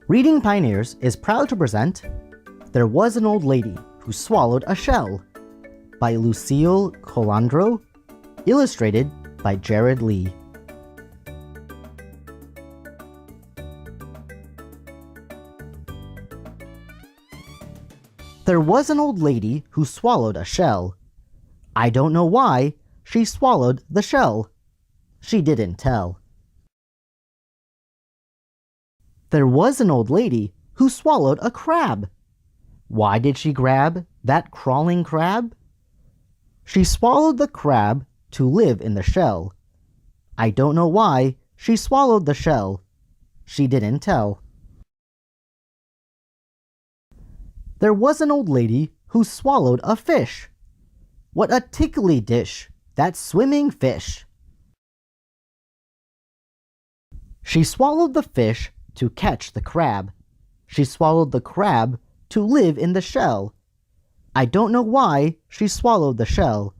Reading Pioneers is proud to present There Was an Old Lady Who Swallowed a Shell by Lucille Colandro, illustrated by Jared Lee. There was an old lady who swallowed a shell. I don't know why she swallowed the shell. She didn't tell. There was an old lady who swallowed a crab. Why did she grab that crawling crab? She swallowed the crab to live in the shell. I don't know why she swallowed the shell. She didn't tell. There was an old lady who swallowed a fish. What a tickly dish, that swimming fish! She swallowed the fish to catch the crab. She swallowed the crab to live in the shell. I don't know why she swallowed the shell.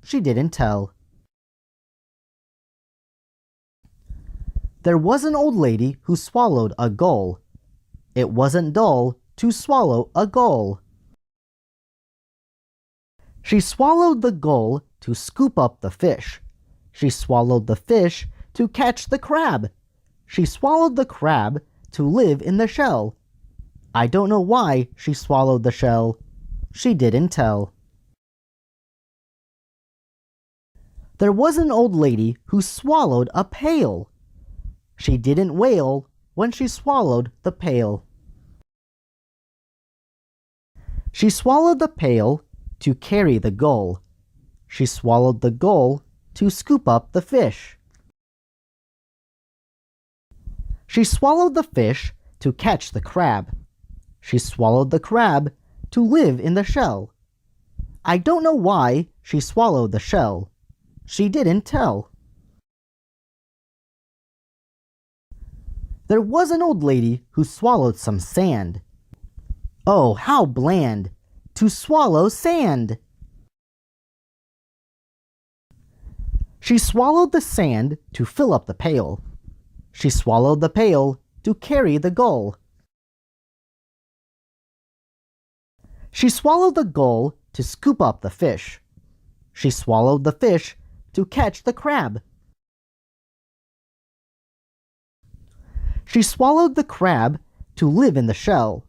She didn't tell. There was an old lady who swallowed a gull. It wasn't dull to swallow a gull. She swallowed the gull to scoop up the fish. She swallowed the fish to catch the crab. She swallowed the crab to live in the shell. I don't know why she swallowed the shell. She didn't tell. There was an old lady who swallowed a pail. She didn't wail when she swallowed the pail. She swallowed the pail to carry the gull. She swallowed the gull to scoop up the fish. She swallowed the fish to catch the crab. She swallowed the crab to live in the shell. I don't know why she swallowed the shell. She didn't tell. There was an old lady who swallowed some sand. Oh, how bland to swallow sand! She swallowed the sand to fill up the pail. She swallowed the pail to carry the gull. She swallowed the gull to scoop up the fish. She swallowed the fish to catch the crab. She swallowed the crab to live in the shell.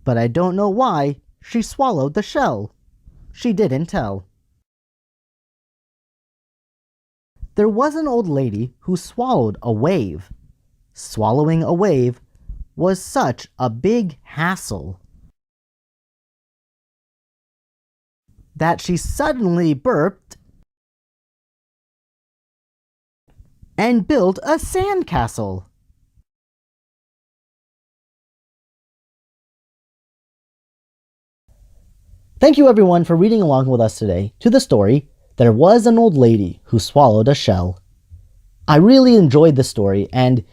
But I don't know why she swallowed the shell. She didn't tell. There was an old lady who swallowed a wave. Swallowing a wave was such a big hassle that she suddenly burped and built a sandcastle. Thank you everyone for reading along with us today to the story, There Was an Old Lady Who Swallowed a Shell. I really enjoyed this story, and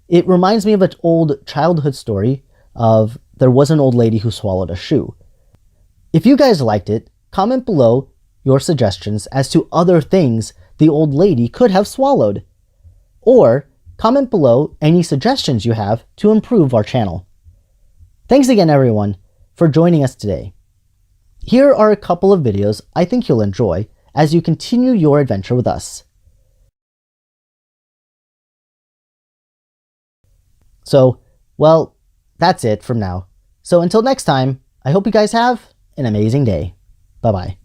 it reminds me of an old childhood story of There Was an Old Lady Who Swallowed a Shoe. If you guys liked it, comment below your suggestions as to other things the old lady could have swallowed. Or comment below any suggestions you have to improve our channel. Thanks again everyone for joining us today. Here are a couple of videos I think you'll enjoy as you continue your adventure with us. So, well, that's it from now. So until next time, I hope you guys have an amazing day. Bye-bye.